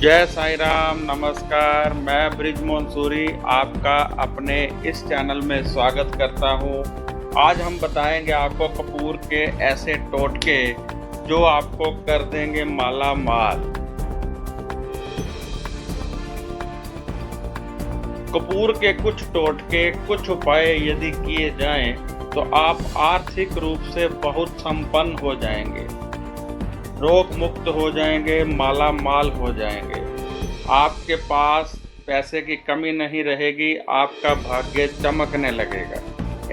जय साईं राम, नमस्कार। मैं ब्रिजमोहन सूरी आपका अपने इस चैनल में स्वागत करता हूं। आज हम बताएंगे आपको कपूर के ऐसे टोटके जो आपको कर देंगे माला माल। कपूर के कुछ टोटके, कुछ उपाय यदि किए जाएं तो आप आर्थिक रूप से बहुत संपन्न हो जाएंगे, रोग मुक्त हो जाएंगे, माला माल हो जाएंगे। आपके पास पैसे की कमी नहीं रहेगी, आपका भाग्य चमकने लगेगा।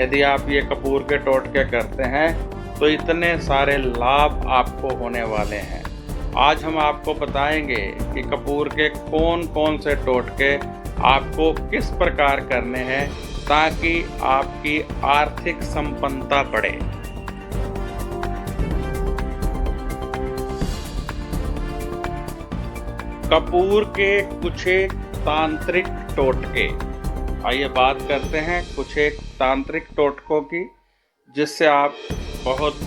यदि आप ये कपूर के टोटके करते हैं तो इतने सारे लाभ आपको होने वाले हैं। आज हम आपको बताएंगे कि कपूर के कौन कौन से टोटके आपको किस प्रकार करने हैं ताकि आपकी आर्थिक संपन्नता बढ़े। कपूर के कुछ एक तांत्रिक टोटके। आइए बात करते हैं कुछ एक तांत्रिक टोटकों की जिससे आप बहुत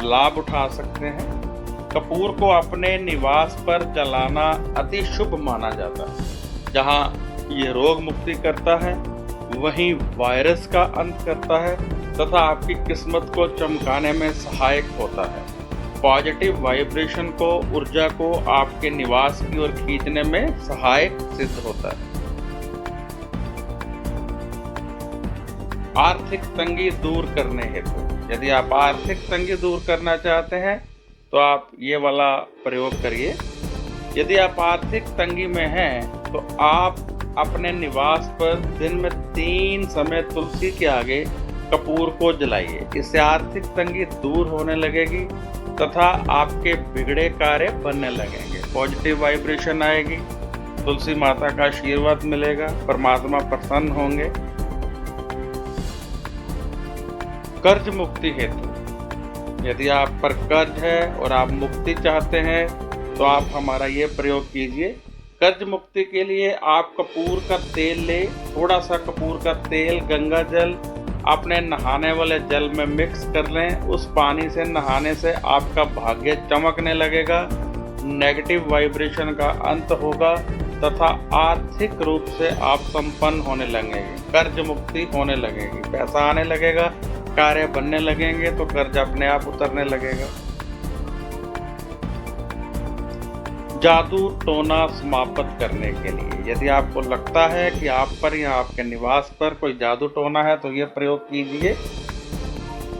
लाभ उठा सकते हैं। कपूर को अपने निवास पर जलाना अति शुभ माना जाता है। जहां ये रोग मुक्ति करता है वहीं वायरस का अंत करता है तथा आपकी किस्मत को चमकाने में सहायक होता है। पॉजिटिव वाइब्रेशन को, ऊर्जा को आपके निवास की ओर खींचने में सहायक सिद्ध होता है। आर्थिक तंगी दूर करने हेतु यदि आप आर्थिक तंगी दूर करना चाहते हैं तो आप ये वाला प्रयोग करिए। यदि आप आर्थिक तंगी में हैं तो आप अपने निवास पर दिन में 3 समय तुलसी के आगे कपूर को जलाइए। इससे आर्थिक तंगी दूर होने लगेगी तथा आपके बिगड़े कार्य बनने लगेंगे, पॉजिटिव वाइब्रेशन आएगी, तुलसी माता का आशीर्वाद मिलेगा, परमात्मा प्रसन्न होंगे। कर्ज मुक्ति हेतु यदि आप पर कर्ज है और आप मुक्ति चाहते हैं तो आप हमारा ये प्रयोग कीजिए। कर्ज मुक्ति के लिए आप कपूर का तेल ले, थोड़ा सा कपूर का तेल गंगा जल अपने नहाने वाले जल में मिक्स कर लें। उस पानी से नहाने से आपका भाग्य चमकने लगेगा, नेगेटिव वाइब्रेशन का अंत होगा तथा आर्थिक रूप से आप संपन्न होने लगेंगे, कर्ज मुक्ति होने लगेगी, पैसा आने लगेगा, कार्य बनने लगेंगे तो कर्ज अपने आप उतरने लगेगा। जादू टोना समाप्त करने के लिए यदि आपको लगता है कि आप पर या आपके निवास पर कोई जादू टोना है तो ये प्रयोग कीजिए।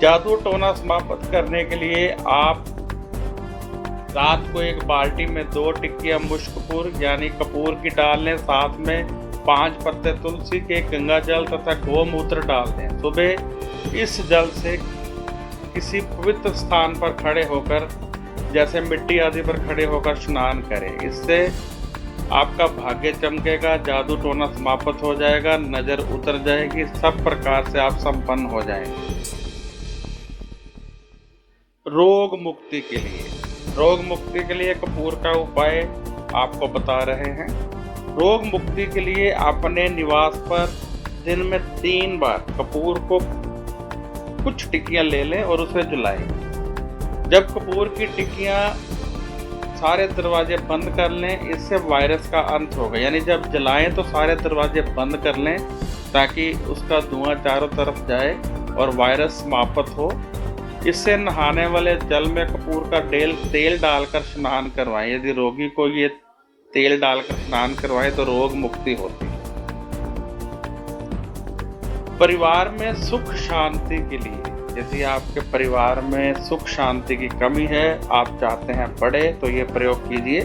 जादू टोना समाप्त करने के लिए आप रात को एक बाल्टी में 2 टिक्कियां मुश्क यानी कपूर की डाल लें, साथ में 5 पत्ते तुलसी के, गंगा जल तथा गोमूत्र डाल दें। सुबह इस जल से किसी पवित्र स्थान पर खड़े होकर, जैसे मिट्टी आदि पर खड़े होकर स्नान करें। इससे आपका भाग्य चमकेगा, जादू टोना समाप्त हो जाएगा, नजर उतर जाएगी, सब प्रकार से आप संपन्न हो जाएंगे। रोग मुक्ति के लिए कपूर का उपाय आपको बता रहे हैं। रोग मुक्ति के लिए अपने निवास पर दिन में 3 बार कपूर को कुछ टिक्कियां ले लें और उसे जलाएं। जब कपूर की टिक्कियां सारे दरवाजे बंद कर लें, इससे वायरस का अंत होगा। यानी जब जलाएं तो सारे दरवाजे बंद कर लें ताकि उसका धुआं चारों तरफ जाए और वायरस समाप्त हो। इससे नहाने वाले जल में कपूर का तेल डालकर स्नान करवाएं। यदि रोगी को ये तेल डालकर स्नान करवाएं तो रोग मुक्ति होती है। परिवार में सुख शांति के लिए यदि आपके परिवार में सुख शांति की कमी है, आप चाहते हैं बढ़े, तो ये प्रयोग कीजिए।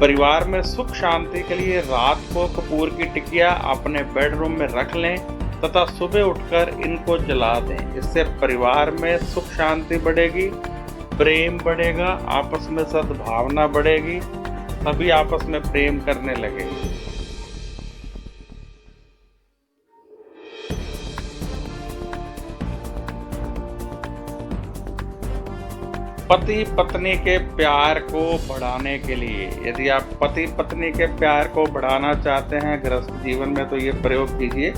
परिवार में सुख शांति के लिए रात को कपूर की टिक्कियां अपने बेडरूम में रख लें तथा सुबह उठकर इनको जला दें। इससे परिवार में सुख शांति बढ़ेगी, प्रेम बढ़ेगा, आपस में सद्भावना बढ़ेगी, सभी आपस में प्रेम करने लगेंगे। पति पत्नी के प्यार को बढ़ाने के लिए यदि आप पति पत्नी के प्यार को बढ़ाना चाहते हैं गृहस्थ जीवन में तो ये प्रयोग कीजिए।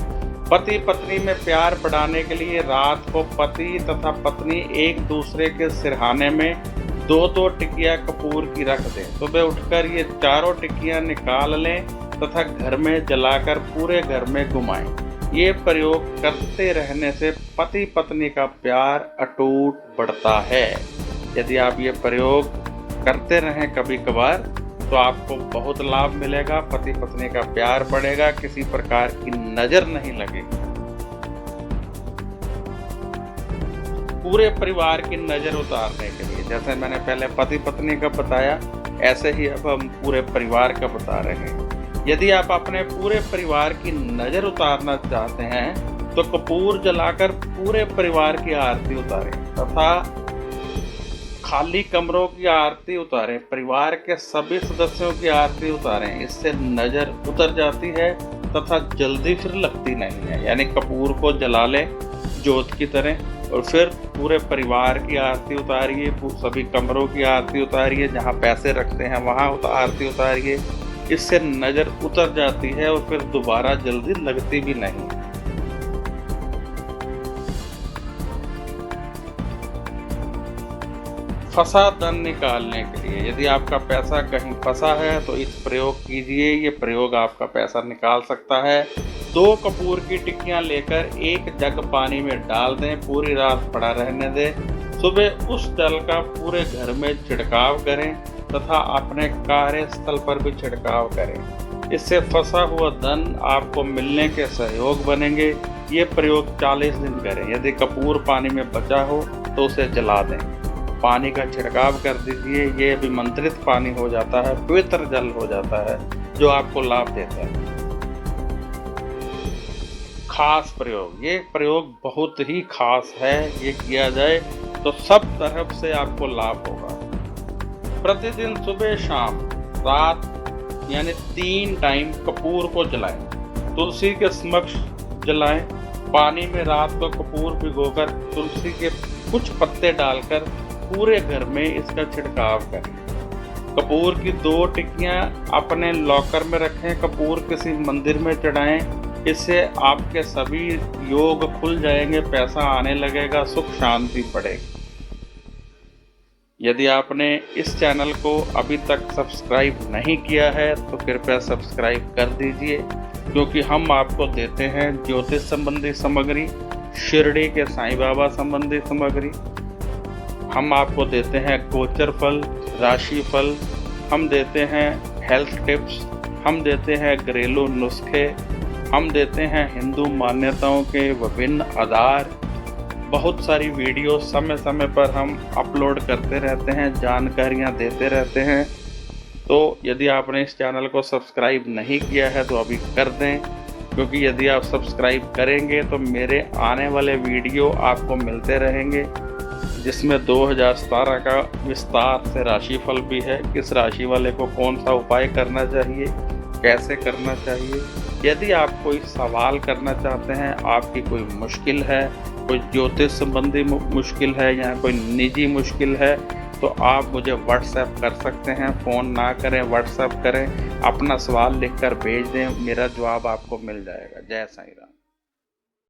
पति पत्नी में प्यार बढ़ाने के लिए रात को पति तथा पत्नी एक दूसरे के सिरहाने में 2-2 टिकिया कपूर की रख दें। सुबह उठकर ये चारों टिकियां निकाल लें तथा घर में जलाकर पूरे घर में घुमाएं। ये प्रयोग करते रहने से पति पत्नी का प्यार अटूट बढ़ता है। यदि आप ये प्रयोग करते रहें कभी कभार तो आपको बहुत लाभ मिलेगा। पति पत्नी का प्यार बढ़ेगा, किसी प्रकार की नजर नहीं लगेगी। पूरे परिवार की नजर उतारने के लिए, जैसे मैंने पहले पति पत्नी का बताया, ऐसे ही अब हम पूरे परिवार का बता रहे हैं। यदि आप अपने पूरे परिवार की नजर उतारना चाहते हैं तो कपूर जलाकर पूरे परिवार की आरती उतारें तथा खाली कमरों की आरती उतारें, परिवार के सभी सदस्यों की आरती उतारें। इससे नजर उतर जाती है तथा जल्दी फिर लगती नहीं है। यानी कपूर को जला लें जोत की तरह और फिर पूरे परिवार की आरती उतारिए, सभी कमरों की आरती उतारिए, जहाँ पैसे रखते हैं वहाँ आरती उतारिए। इससे नजर उतर जाती है और फिर दोबारा जल्दी लगती भी नहीं। फंसा धन निकालने के लिए, यदि आपका पैसा कहीं फंसा है तो इस प्रयोग कीजिए। ये प्रयोग आपका पैसा निकाल सकता है। 2 कपूर की टिक्कियां लेकर 1 जग पानी में डाल दें, पूरी रात पड़ा रहने दें। सुबह उस जल का पूरे घर में छिड़काव करें तथा अपने कार्यस्थल पर भी छिड़काव करें। इससे फंसा हुआ धन आपको मिलने के सहयोग बनेंगे। ये प्रयोग 40 दिन करें। यदि कपूर पानी में बचा हो तो उसे जला दें, पानी का छिड़काव कर दीजिए। ये अभिमंत्रित पानी हो जाता है, पवित्र जल हो जाता है, जो आपको लाभ देता है। खास प्रयोग, ये प्रयोग बहुत ही खास है। ये किया जाए तो सब तरफ से आपको लाभ होगा। प्रतिदिन सुबह शाम रात यानी 3 टाइम कपूर को जलाएं। तुलसी के समक्ष जलाएं। पानी में रात को कपूर भिगोकर तुलसी के कुछ पत्ते डालकर पूरे घर में इसका छिड़काव करें। कपूर की 2 टिक्कियां अपने लॉकर में रखें, कपूर किसी मंदिर में चढ़ाएं। इससे आपके सभी योग खुल जाएंगे, पैसा आने लगेगा, सुख शांति बढ़ेगी। यदि आपने इस चैनल को अभी तक सब्सक्राइब नहीं किया है तो कृपया सब्सक्राइब कर दीजिए, क्योंकि हम आपको देते हैं ज्योतिष संबंधी सामग्री, शिरडी के साईं बाबा संबंधी सामग्री। हम आपको देते हैं गोचर फल, राशि फल, हम देते हैं हेल्थ टिप्स, हम देते हैं घरेलू नुस्खे, हम देते हैं हिंदू मान्यताओं के विभिन्न आधार। बहुत सारी वीडियो समय समय पर हम अपलोड करते रहते हैं, जानकारियां देते रहते हैं। तो यदि आपने इस चैनल को सब्सक्राइब नहीं किया है तो अभी कर दें, क्योंकि यदि आप सब्सक्राइब करेंगे तो मेरे आने वाले वीडियो आपको मिलते रहेंगे, जिसमें 2017 का विस्तार से राशिफल भी है। किस राशि वाले को कौन सा उपाय करना चाहिए, कैसे करना चाहिए। यदि आप कोई सवाल करना चाहते हैं, आपकी कोई मुश्किल है, कोई ज्योतिष संबंधी मुश्किल है या कोई निजी मुश्किल है, तो आप मुझे व्हाट्सएप कर सकते हैं। फ़ोन ना करें, व्हाट्सएप करें, अपना सवाल लिखकर भेज दें, मेरा जवाब आपको मिल जाएगा। जय साईं राम।